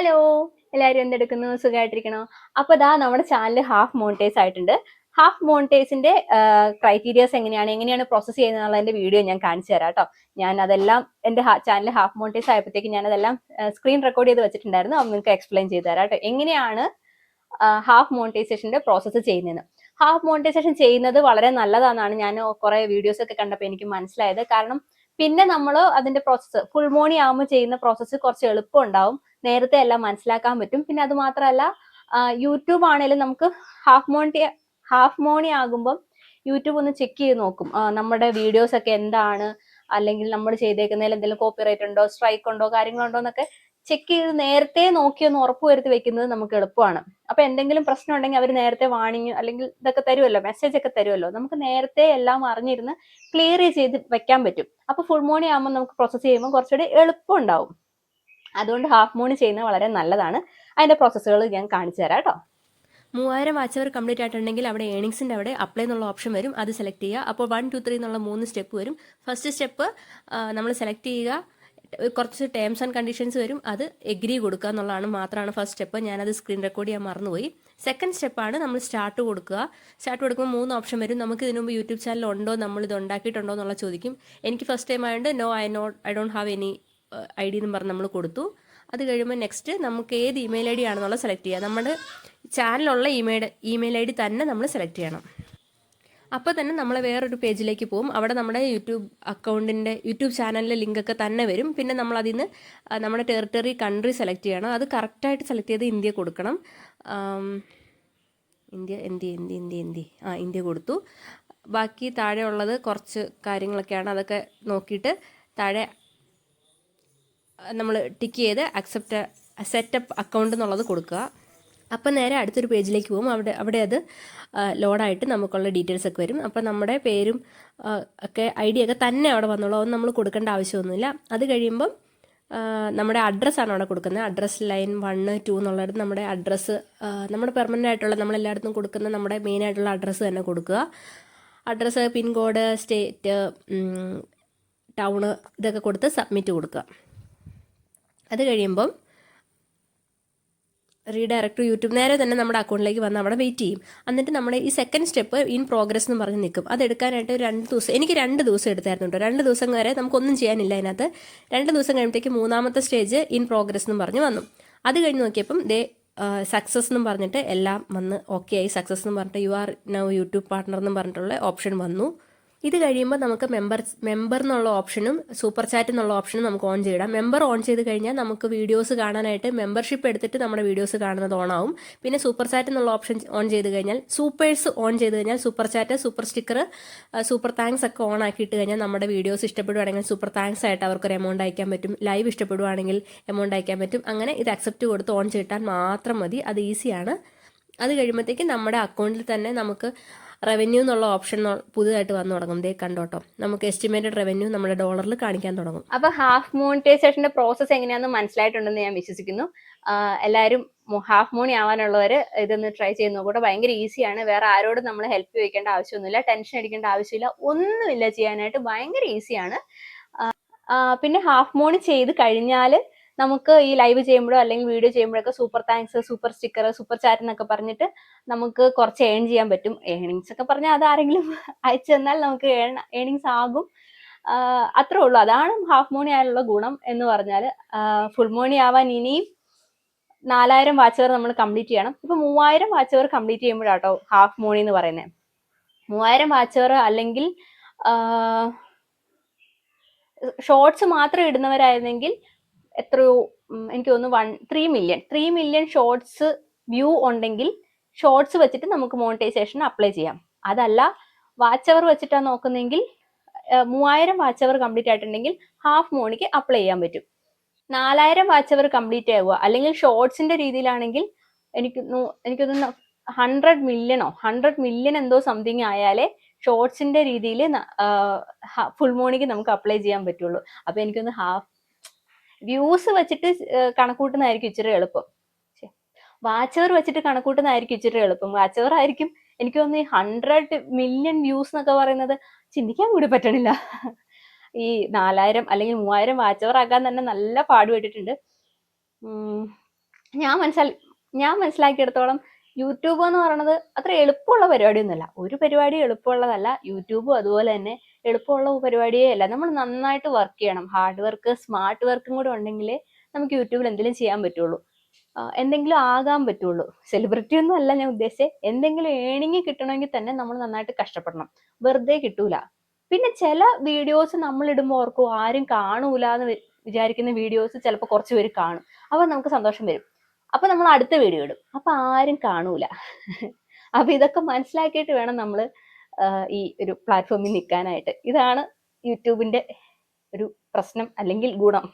Hello! എല്ലാവരും എന്തെടുക്കുന്നു? സുഖമായിട്ടിരിക്കണോ? അപ്പൊ ദാ നമ്മുടെ ചാനൽ ഹാഫ് മോണിറ്റൈസ് ആയിട്ടുണ്ട്. ഹാഫ് മോണിറ്റൈസിന്റെ ക്രൈറ്റീരിയാസ് എങ്ങനെയാണ് പ്രോസസ് ചെയ്യുന്നതിന്റെ വീഡിയോ ഞാൻ കാണിച്ചു തരാം കേട്ടോ. ഞാൻ അതെല്ലാം എന്റെ ചാനൽ ഹാഫ് മോണിറ്റൈസ് ആയപ്പോഴത്തേക്ക് ഞാൻ അതെല്ലാം സ്ക്രീൻ റെക്കോർഡ് ചെയ്ത് വെച്ചിട്ടുണ്ടായിരുന്നു. അത് നിങ്ങൾക്ക് എക്സ്പ്ലെയിൻ ചെയ്ത് തരാം കേട്ടോ. എങ്ങനെയാണ് ഹാഫ് മോണിറ്റൈസേഷന്റെ പ്രോസസ്സ് ചെയ്യുന്നതെന്ന്. ഹാഫ് മോണിറ്റൈസേഷൻ ചെയ്യുന്നത് വളരെ നല്ലതാണെന്നാണ് ഞാൻ കുറെ വീഡിയോസ് ഒക്കെ കണ്ടപ്പോൾ എനിക്ക് മനസ്സിലായത്. കാരണം പിന്നെ നമ്മൾ അതിന്റെ പ്രോസസ്സ് ഫുൾ മോണി ആകുമ്പോൾ ചെയ്യുന്ന പ്രോസസ്സ് കുറച്ച് എളുപ്പം ഉണ്ടാവും. നേരത്തെ എല്ലാം മനസ്സിലാക്കാൻ പറ്റും. പിന്നെ അത് മാത്രമല്ല യൂട്യൂബ് ആണെങ്കിലും നമുക്ക് ഹാഫ് മോണി ആകുമ്പോൾ യൂട്യൂബ് ഒന്ന് ചെക്ക് ചെയ്ത് നോക്കും. നമ്മുടെ വീഡിയോസ് ഒക്കെ എന്താണ്, അല്ലെങ്കിൽ നമ്മൾ ചെയ്തേക്കുന്നതിൽ എന്തെങ്കിലും കോപ്പിറൈറ്റ് ഉണ്ടോ, സ്ട്രൈക്ക് ഉണ്ടോ, കാര്യങ്ങളുണ്ടോ എന്നൊക്കെ ചെക്ക് ചെയ്ത് നേരത്തെ നോക്കി ഒന്ന് ഉറപ്പ് വരുത്തി വെക്കുന്നത് നമുക്ക് എളുപ്പമാണ്. അപ്പൊ എന്തെങ്കിലും പ്രശ്നം ഉണ്ടെങ്കിൽ അവർ നേരത്തെ വാണിങ് അല്ലെങ്കിൽ ഇതൊക്കെ തരുമല്ലോ, മെസ്സേജ് ഒക്കെ തരുമല്ലോ. നമുക്ക് നേരത്തെ എല്ലാം അറിഞ്ഞിരുന്ന് ക്ലിയർ ചെയ്ത് വെക്കാൻ പറ്റും. അപ്പൊ ഫുൾ മോണി ആകുമ്പോൾ നമുക്ക് പ്രോസസ് ചെയ്യുമ്പോൾ കുറച്ചുകൂടി എളുപ്പം ഉണ്ടാവും. അതുകൊണ്ട് ഹാഫ് മോണി ചെയ്യുന്നത് വളരെ നല്ലതാണ്. അതിന്റെ പ്രോസസ്സുകൾ ഞാൻ കാണിച്ചു തരാം കേട്ടോ. 3000 വാച്ച് അവർ കംപ്ലീറ്റ് ആയിട്ടുണ്ടെങ്കിൽ അവിടെ ഏണിങ്സിൻ്റെ അവിടെ അപ്ലൈ എന്നുള്ള ഓപ്ഷൻ വരും. അത് സെലക്ട് ചെയ്യുക. അപ്പോൾ 1, 2, 3 എന്നുള്ള 3 സ്റ്റെപ്പ് വരും. ഫസ്റ്റ് സ്റ്റെപ്പ് നമ്മൾ സെലക്ട് ചെയ്യുക. കുറച്ച് ടേംസ് ആൻഡ് കണ്ടീഷൻസ് വരും. അത് എഗ്രി കൊടുക്കുക എന്നുള്ളതാണ് മാത്രമാണ് ഫസ്റ്റ് സ്റ്റെപ്പ്. ഞാനത് സ്ക്രീൻ റെക്കോർഡ് ചെയ്യാൻ മറന്നുപോയി. സെക്കൻഡ് സ്റ്റെപ്പാണ് നമ്മൾ സ്റ്റാർട്ട് കൊടുക്കുക. സ്റ്റാർട്ട് കൊടുക്കുമ്പോൾ 3 ഓപ്ഷൻ വരും. നമുക്ക് ഇതിനു മുമ്പ് യൂട്യൂബ് ചാനൽ ഉണ്ടോ, നമ്മൾ ഇത് ഉണ്ടാക്കിയിട്ടുണ്ടോ എന്നുള്ള ചോദിക്കും. എനിക്ക് ഫസ്റ്റ് ടൈം ആയതുകൊണ്ട് no I don't have any ID എന്ന് പറഞ്ഞ് നമ്മൾ കൊടുത്തു. അത് കഴിയുമ്പോൾ നെക്സ്റ്റ് നമുക്ക് ഏത് ഇമെയിൽ ID ആണെന്നുള്ളത് സെലക്ട് ചെയ്യുക. നമ്മുടെ ചാനലുള്ള ഇമെയിൽ ID തന്നെ നമ്മൾ സെലക്ട് ചെയ്യണം. അപ്പോൾ തന്നെ നമ്മൾ വേറൊരു പേജിലേക്ക് പോകും. അവിടെ നമ്മുടെ യൂട്യൂബ് ചാനലിലെ ലിങ്കൊക്കെ തന്നെ വരും. പിന്നെ നമ്മൾ അതിൽ നിന്ന് നമ്മുടെ ടെറിട്ടറി കൺട്രി സെലക്ട് ചെയ്യണം. അത് കറക്റ്റായിട്ട് സെലക്ട് ചെയ്ത് ഇന്ത്യ കൊടുക്കണം. ഇന്ത്യ കൊടുത്തു. ബാക്കി താഴെ ഉള്ളത് കുറച്ച് കാര്യങ്ങളൊക്കെയാണ്. അതൊക്കെ നോക്കിയിട്ട് താഴെ നമ്മൾ ടിക്ക് ചെയ്ത് സെറ്റപ്പ് അക്കൗണ്ട് എന്നുള്ളത് കൊടുക്കുക. അപ്പം നേരെ അടുത്തൊരു പേജിലേക്ക് പോകും. അവിടെ അത് ലോഡായിട്ട് നമുക്കുള്ള ഡീറ്റെയിൽസ് ഒക്കെ വരും. അപ്പം നമ്മുടെ പേരും ഒക്കെ ID ഒക്കെ തന്നെ അവിടെ വന്നോളൂ. അതൊന്നും നമ്മൾ കൊടുക്കേണ്ട ആവശ്യമൊന്നുമില്ല. അത് കഴിയുമ്പം നമ്മുടെ അഡ്രസ്സാണ് അവിടെ കൊടുക്കുന്നത്. അഡ്രസ്സ് ലൈൻ 1, 2 എന്നുള്ളത് നമ്മുടെ അഡ്രസ്സ്, നമ്മുടെ പെർമനൻ്റ് ആയിട്ടുള്ള നമ്മളെല്ലായിടത്തും കൊടുക്കുന്ന നമ്മുടെ മെയിൻ ആയിട്ടുള്ള അഡ്രസ്സ് തന്നെ കൊടുക്കുക. അഡ്രസ്സ്, പിൻകോഡ്, സ്റ്റേറ്റ്, ടൗണ് ഇതൊക്കെ കൊടുത്ത് സബ്മിറ്റ് കൊടുക്കുക. അത് കഴിയുമ്പം റീഡയറക്റ്റ് യൂട്യൂബ് നേരെ തന്നെ നമ്മുടെ അക്കൗണ്ടിലേക്ക് വന്ന് അവിടെ വെയിറ്റ് ചെയ്യും. എന്നിട്ട് നമ്മുടെ ഈ സെക്കൻഡ് സ്റ്റെപ്പ് ഇൻ പ്രോഗ്രസ് എന്ന് പറഞ്ഞ് നിൽക്കും. അത് എടുക്കാനായിട്ട് 2 ദിവസം, എനിക്ക് 2 ദിവസം എടുത്തായിരുന്നു കേട്ടോ. 2 ദിവസം വരെ നമുക്കൊന്നും ചെയ്യാനില്ല അതിനകത്ത്. 2 ദിവസം കഴിയുമ്പോഴത്തേക്ക് 3ാമത്തെ സ്റ്റേജ് ഇൻ പ്രോഗ്രസ് എന്ന് പറഞ്ഞ് വന്നു. അത് കഴിഞ്ഞ് നോക്കിയപ്പം സക്സസ് എന്നും പറഞ്ഞിട്ട് എല്ലാം വന്ന് ഓക്കെ ആയി. സക്സസ് എന്ന് പറഞ്ഞിട്ട് you are now YouTube partner എന്നും പറഞ്ഞിട്ടുള്ള ഓപ്ഷൻ വന്നു. ഇത് കഴിയുമ്പോൾ നമുക്ക് മെമ്പർ എന്നുള്ള ഓപ്ഷനും സൂപ്പർ ചാറ്റ് എന്നുള്ള ഓപ്ഷനും നമുക്ക് ഓൺ ചെയ്തിടാം. മെമ്പർ ഓൺ ചെയ്ത് കഴിഞ്ഞാൽ നമുക്ക് വീഡിയോസ് കാണാനായിട്ട് മെമ്പർഷിപ്പ് എടുത്തിട്ട് നമ്മുടെ വീഡിയോസ് കാണുന്നത് ഓണാവും. പിന്നെ സൂപ്പർ ചാറ്റ് എന്നുള്ള ഓപ്ഷൻ ഓൺ ചെയ്ത് കഴിഞ്ഞാൽ, സൂപ്പേഴ്സ് ഓൺ ചെയ്ത് കഴിഞ്ഞാൽ super chat, super sticker, super thanks ഒക്കെ ഓൺ ആക്കിയിട്ട് കഴിഞ്ഞാൽ നമ്മുടെ വീഡിയോസ് ഇഷ്ടപ്പെടുവാണെങ്കിൽ സൂപ്പർ താങ്ക്സ് ആയിട്ട് അവർക്കൊരു എമൗണ്ട് അയക്കാൻ പറ്റും. ലൈവ് ഇഷ്ടപ്പെടുവാണെങ്കിൽ എമൗണ്ട് അയക്കാൻ പറ്റും. അങ്ങനെ ഇത് അക്സെപ്റ്റ് കൊടുത്ത് ഓൺ ചെയ്തിട്ടാൽ മാത്രം മതി. അത് ഈസിയാണ്. അത് കഴിയുമ്പോഴത്തേക്ക് നമ്മുടെ അക്കൗണ്ടിൽ തന്നെ നമുക്ക് റവന്യൂ എന്നുള്ള ഓപ്ഷൻ പുതുതായിട്ട് വന്നു തുടങ്ങും. കണ്ടോട്ടോ, നമുക്ക് എസ്റ്റിമേറ്റഡ് റവന്യൂ നമ്മുടെ ഡോളറിൽ കാണിക്കാൻ തുടങ്ങും. അപ്പൊ ഹാഫ് മോണിറ്റൈസേഷന്റെ പ്രോസസ്സ് എങ്ങനെയാണെന്ന് മനസ്സിലായിട്ടുണ്ടെന്ന് ഞാൻ വിശ്വസിക്കുന്നു. എല്ലാവരും ഹാഫ് മോണി ആവാനുള്ളവർ ഇതൊന്ന് ട്രൈ ചെയ്ത് നോക്കട്ടെ. ഭയങ്കര ഈസിയാണ്. വേറെ ആരോടും നമ്മൾ ഹെൽപ്പ് ചോദിക്കേണ്ട ആവശ്യമൊന്നുമില്ല, ടെൻഷൻ അടിക്കേണ്ട ആവശ്യമില്ല, ഒന്നുമില്ല ചെയ്യാനായിട്ട്. ഭയങ്കര ഈസിയാണ്. പിന്നെ ഹാഫ് മോണി ചെയ്ത് കഴിഞ്ഞാൽ നമുക്ക് ഈ ലൈവ് ചെയ്യുമ്പോഴോ അല്ലെങ്കിൽ വീഡിയോ ചെയ്യുമ്പോഴൊക്കെ super thanks, super sticker, super chat എന്നൊക്കെ പറഞ്ഞിട്ട് നമുക്ക് കുറച്ച് ഏൺ ചെയ്യാൻ പറ്റും. ഏണിങ്സ് ഒക്കെ പറഞ്ഞാൽ അത് ആരെങ്കിലും അയച്ചു തന്നാൽ നമുക്ക് ഏണിങ്സ് ആകും. അത്രേ ഉള്ളൂ. അതാണ് ഹാഫ് മോണി ആയാലുള്ള ഗുണം എന്ന് പറഞ്ഞാൽ. ഫുൾ മോണി ആവാൻ ഇനിയും 4000 വാച്ച് അവർ നമ്മൾ കംപ്ലീറ്റ് ചെയ്യണം. ഇപ്പൊ 3000 വാച്ച് അവർ കംപ്ലീറ്റ് ചെയ്യുമ്പോഴാട്ടോ ഹാഫ് മോണി എന്ന് പറയുന്നത്. 3000 വാച്ച് അവർ അല്ലെങ്കിൽ ഷോർട്സ് മാത്രം ഇടുന്നവരായിരുന്നെങ്കിൽ എത്രയോ, എനിക്ക് തോന്നുന്നു 3 മില്യൺ ഷോർട്സ് വ്യൂ ഉണ്ടെങ്കിൽ ഷോർട്സ് വെച്ചിട്ട് നമുക്ക് മോണിറ്റൈസേഷൻ അപ്ലൈ ചെയ്യാം. അതല്ല വാച്ച് അവർ വെച്ചിട്ടാണ് നോക്കുന്നെങ്കിൽ 3000 വാച്ച് അവർ കംപ്ലീറ്റ് ആയിട്ടുണ്ടെങ്കിൽ ഹാഫ് മോണിക്ക് അപ്ലൈ ചെയ്യാൻ പറ്റും. 4000 വാച്ച് അവർ കംപ്ലീറ്റ് ആവുക, അല്ലെങ്കിൽ ഷോർട്സിന്റെ രീതിയിലാണെങ്കിൽ എനിക്കൊന്ന് 100 മില്യൺ എന്തോ സംതിങ് ആയാലേ ഷോർട്സിന്റെ രീതിയിൽ ഫുൾ മോണിക്ക് നമുക്ക് അപ്ലൈ ചെയ്യാൻ പറ്റുള്ളൂ. അപ്പൊ എനിക്കൊന്ന് ഹാഫ് വ്യൂസ് വെച്ചിട്ട് കണക്കൂട്ടുന്നതായിരിക്കും ഇച്ചിരി എളുപ്പം. വാച്ച് അവർ വെച്ചിട്ട് കണക്കൂട്ടുന്നതായിരിക്കും ഇച്ചിരി എളുപ്പം. വാച്ച് അവർ ആയിരിക്കും എനിക്ക് തോന്നുന്നു 100 മില്യൺ വ്യൂസ് എന്നൊക്കെ പറയുന്നത് ചിന്തിക്കാൻ കൂടി പറ്റണില്ല. ഈ 4000 അല്ലെങ്കിൽ 3000 വാച്ച് അവർ ആക്കാൻ തന്നെ നല്ല പാടുപെട്ടിട്ടുണ്ട്. ഞാൻ മനസ്സിലാക്കിയെടുത്തോളം യൂട്യൂബ് എന്ന് പറയുന്നത് അത്ര എളുപ്പമുള്ള പരിപാടിയൊന്നുമല്ല. ഒരു പരിപാടി എളുപ്പമുള്ളതല്ല. യൂട്യൂബും അതുപോലെ തന്നെ എളുപ്പമുള്ള പരിപാടിയേ അല്ല. നമ്മൾ നന്നായിട്ട് വർക്ക് ചെയ്യണം. ഹാർഡ് വർക്ക്, സ്മാർട്ട് വർക്കും കൂടെ ഉണ്ടെങ്കിലേ നമുക്ക് യൂട്യൂബിൽ എന്തെങ്കിലും ചെയ്യാൻ പറ്റുള്ളൂ. എന്തെങ്കിലും ആകാൻ പറ്റുള്ളൂ. സെലിബ്രിറ്റി ഒന്നും അല്ല ഞാൻ ഉദ്ദേശിച്ചത്. എന്തെങ്കിലും ഏണിങ് കിട്ടണമെങ്കിൽ തന്നെ നമ്മൾ നന്നായിട്ട് കഷ്ടപ്പെടണം. വെറുതെ കിട്ടൂല. പിന്നെ ചില വീഡിയോസ് നമ്മൾ ഇടുമ്പോൾ ഓർക്കും ആരും കാണൂല എന്ന് വിചാരിക്കുന്ന വീഡിയോസ് ചിലപ്പോൾ കുറച്ച് പേര് കാണും. അപ്പൊ നമുക്ക് സന്തോഷം വരും. അപ്പൊ നമ്മൾ അടുത്ത വീഡിയോ ഇടും. അപ്പൊ ആരും കാണൂല. അപ്പൊ ഇതൊക്കെ മനസ്സിലാക്കിയിട്ട് വേണം നമ്മൾ ഈ ഒരു പ്ലാറ്റ്ഫോമിൽ നിൽക്കാനായിട്ട്. ഇതാണ് യൂട്യൂബിന്റെ ഒരു പ്രശ്നം അല്ലെങ്കിൽ ഗുണം.